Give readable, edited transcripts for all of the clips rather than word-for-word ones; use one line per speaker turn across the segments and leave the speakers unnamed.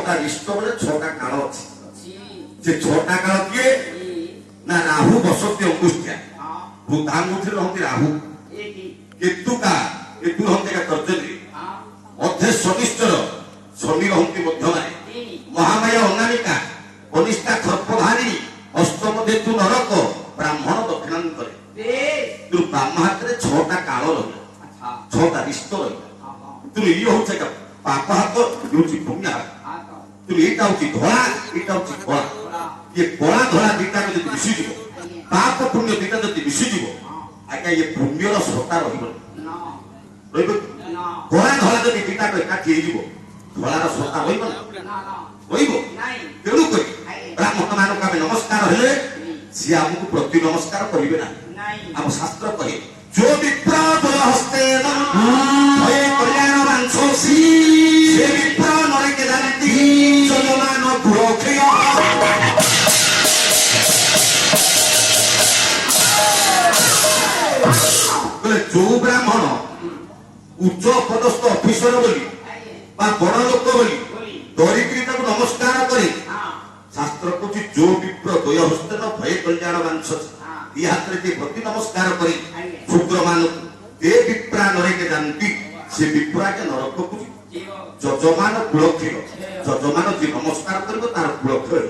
ଛଅଟା ରିଷ୍ଟ ବୋଲେ ଛଅଟା କାଳ ଅଛି। ସେ ଛଅଟା କାଳ କିଏ ନା ରାହୁ ବସନ୍ତି ଅଙ୍ଗୁଷ୍ଠିଆ, ବୃଦ୍ଧାଙ୍ଗୁଠିରେ ରହନ୍ତି ରାହୁ, କେତୁକା କେତୁ ରହନ୍ତି ତର୍ଜନୀ, ଅଧେ ଶନିଶ୍ଚର ଶନି ରହନ୍ତି ମଧ୍ୟମାରେ, ମହାମାୟା ଅନାମିକା, କନିଷ୍ଠା ଖର୍ପଧାରୀ, ଅଷ୍ଟମ ଯେତୁ ନରକ, ବ୍ରାହ୍ମଣ ଦକ୍ଷିଣାନ୍ତରେ। ବ୍ରାହ୍ମ ହାତରେ ଛଅଟା କାଳ ରହିଲା, ଛଅଟା ରିଷ୍ଟ ରହିଲା। ଇଏ ହଉଛି ପାପ ହାତ, ହଉଛି ପୁଣ୍ୟ ହାତ। ଏଇଟା ହଉଛି ଧଳା, ଏଇଟା ହଉଛି କଳା। ଇଏ କଳା ଧଳା ଦିଟା ଯଦି ମିଶିଯିବ, ପାପ ପୁଣ୍ୟ ଦିଟା ଯଦି ମିଶିଯିବ, ଆଜ୍ଞା ଇଏ ପୁଣ୍ୟର ସତ୍ତା ରହିବନି। ରହିବ କଳା ଧଳା ଯଦି ଦିଟା ଏକାଠି ହେଇଯିବ, ଧଳାର ସତ୍ତା ରହିବ ନା? ରହିବ। ତେଣୁ କରି ବ୍ରାହ୍ମଣ ମାନଙ୍କୁ ଆମେ ନମସ୍କାର ହେଲେ ସିଏ ଆମକୁ ପ୍ରତି ନମସ୍କାର କରିବେ ନାହିଁ। ଆମ ଶାସ୍ତ୍ର କହେ ଯୋ ବିପ୍ର ହସ୍ତେ କଲ୍ୟାଣ ବାଂଶୋଷୀ, ସେ ବିପ୍ର ନରକେ ଜାନନ୍ତି ଯଜମାନ କୁଳକ୍ଷୟ। ଯୋଉ ବ୍ରାହ୍ମଣ ଉଚ୍ଚ ପଦସ୍ଥ ଅଫିସର ବୋଲି ବା ବଡ ଲୋକ ବୋଲି ଧରିକିରି ତାକୁ ନମସ୍କାର କରେ, ଶାସ୍ତ୍ର କହୁଛି ଯୋଉ ବିପ୍ର ଦ୍ୱୟ ହସ୍ତେନ ଭୟ କଲ୍ୟାଣ ବାଂଶ, ଦି ହାତରେ ଯିଏ ପ୍ରତି ନମସ୍କାର କରି ଶୁକ୍ର ମାନଙ୍କୁ ଏ ବିପ୍ରା ନରକେ ଜାନନ୍ତି, ସେ ବିପ୍ରାକେ ନରକକୁ ଯଜମାନ କୁଳକ୍ଷୟ, ଯଜମାନ ଯିଏ ନମସ୍କାର କରିବ ତାର କୁଳକ୍ଷୟ।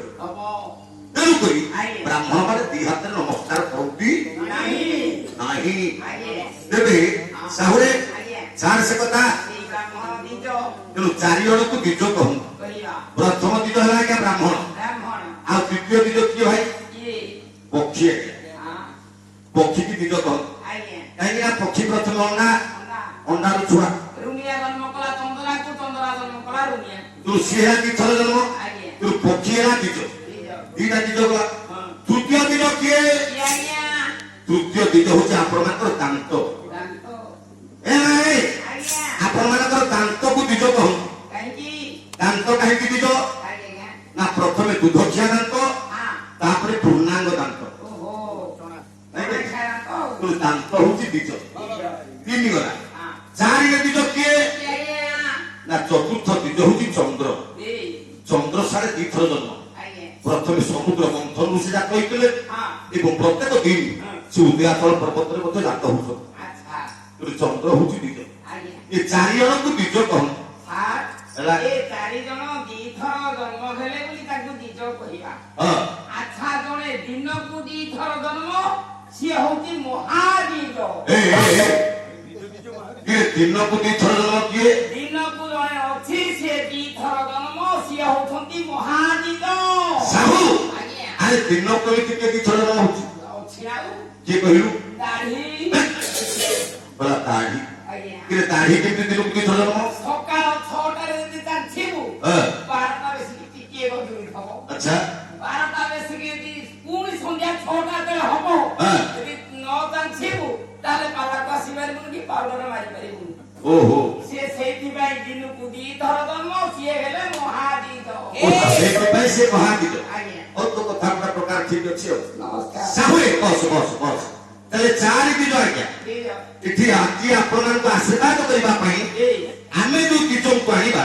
ତେଣୁକରି ବ୍ରାହ୍ମଣ ମାନେ ଦି ହାତରେ ନମସ୍କାର କରନ୍ତି ନାହିଁ। ତେବେ ସାହୁରେ ଛାड़ ସେ କଥା। ତେଣୁ ଚାରି ଜଣକୁ ଦ୍ୱିଜ କହନ୍ତୁ। ପ୍ରଥମ ଦ୍ୱିଜ ହେଲା ଆଜ୍ଞା ବ୍ରାହ୍ମଣ, ଆଉ ଦ୍ୱିତୀୟ ଦ୍ୱିଜ କିଏ ଭାଇ? ପକ୍ଷୀ। ପକ୍ଷୀକି ଦ୍ୱିଜ କହନ୍ତୁ, କାହିଁକି ନା ପକ୍ଷୀ ପ୍ରଥମେ ଅଣ୍ଡାରୁ ଛୁଆ, ସିଏ ହେଲା ଦ୍ୱିଥର ଜନ୍ମ, ପକ୍ଷୀ ହେଲା ଦ୍ୱିଜ, ଦିଟା ଦ୍ୱିଜ ଗଲା। ତୃତୀୟ ଦ୍ୱିଜ କିଏ? ତୃତୀୟ ଦ୍ୱିଜ ହଉଛି ଆପଣମାନଙ୍କର ଦାନ୍ତ। ଆପଣ ମାନଙ୍କର ଦାନ୍ତକୁ ଦ୍ୱିଜ କହନ୍ତୁ। ଦାନ୍ତ କାହିଁକି ଦ୍ୱିଜ? ନା ପ୍ରଥମେ ଦୁଧଖିଆ ଦାନ୍ତ, ତାପରେ ପୂର୍ଣ୍ଣାଙ୍ଗ ଦାନ୍ତ। ଦାନ୍ତ ହଉଛି ଦ୍ୱିଜ। ତିନି ଗଲା। ଚାରିରେ ଦ୍ୱିଜ କିଏ? ନା ଚତୁର୍ଥ ଦ୍ୱିଜ ହଉଛି ଚନ୍ଦ୍ର। ଚନ୍ଦ୍ର ସାଢେ ଦିଥର ଜନ୍ମ। ପ୍ରଥମେ ସମୁଦ୍ର ମନ୍ଥନରୁ ସେ ଜାତ ହେଇଥିଲେ ଏବଂ ପ୍ରତ୍ୟେକ ଦିନ ସେ ଉଦୟାଚଳ ପର୍ବତରେ ମଧ୍ୟ ଜାତ ହଉଛନ୍ତି। ଚନ୍ଦ୍ର ହଉଛି ଦ୍ୱିଜ। ଏ ଚାରି ଜଣକୁ ଦ୍ୱିଜ କହନ୍ତୁ।
ଚାରି ଜଣ ଦିଥର ଜନ୍ମ ହେଲେ ବୋଲି ତାକୁ ଦ୍ୱିଜ କହିବା। ଆଚ୍ଛା, ଜଣେ ଦିନକୁ ଦିଥର ଜନ୍ମ, ସିଏ ହଉଛି ମହାଦ୍ୱିଜ।
ଦିନକୁ ଦିଥର ଜନ୍ମ କିଏ?
ଦିନକୁ ଜଣେ ଅଛି, ସିଏ ଦିଥର ଜନ୍ମ, ସିଏ ହଉଛନ୍ତି ମହାଦ୍ୱିଜ।
ସାହୁ ଆରେ ଦିନକୁ କେମିତି କିଏ ଦିଥର ଜନ୍ମ ହଉଛି? କିଏ କହିଲୁ?
ଦାଢି।
ଦାଢି ଦାଢି କେମିତି ଦିନକୁ ଦିଥର ଜନ୍ମ?
ସକାଳ 6ଟାରେ ଯଦି ଚାଲିଥିବୁ, 12ଟା ବେଶିକି ଟିକେ ବଦଳିଥିବ।
ଆଚ୍ଛା,
12ଟା ବେଶିକି ଯଦି ପୁଣି ସନ୍ଧ୍ୟା 6ଟା ବେଳେ ହବ, ଯଦି ନ ଚାଲିଥିବୁ ତାହେଲେ ପାଲାକୁ ଆସିପାରିବୁନି କି ପାଉଡର ମାରିପାରିବୁନି।
ଓହୋ,
ସିଏ ସେଇଥିପାଇଁ ଦିନକୁ ଦିଥର ଜନ୍ମ, ସିଏ ହେଲେ ମହାଦ୍ୱିଜ।
ସେଇଥିପାଇଁ ସେ ମହାଦ୍ୱିଜ। ଆଉ ତୋ କଥା ପ୍ରକାର ଠିକ ଅଛି। ଆଉ ସାହୁରେ ବସ ବସ ବସ। ତାହେଲେ ଚାରି ଦ୍ୱିଜ ଆଜ୍ଞା ଏଠି ଆଜି ଆପଣମାନଙ୍କୁ ଆଶୀର୍ବାଦ କରିବା ପାଇଁ ଆମେ ଯୋଉ ଦ୍ୱିଜଙ୍କୁ ଆଣିବା,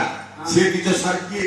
ସେ ଦ୍ୱିଜ ସାର୍ କିଏ?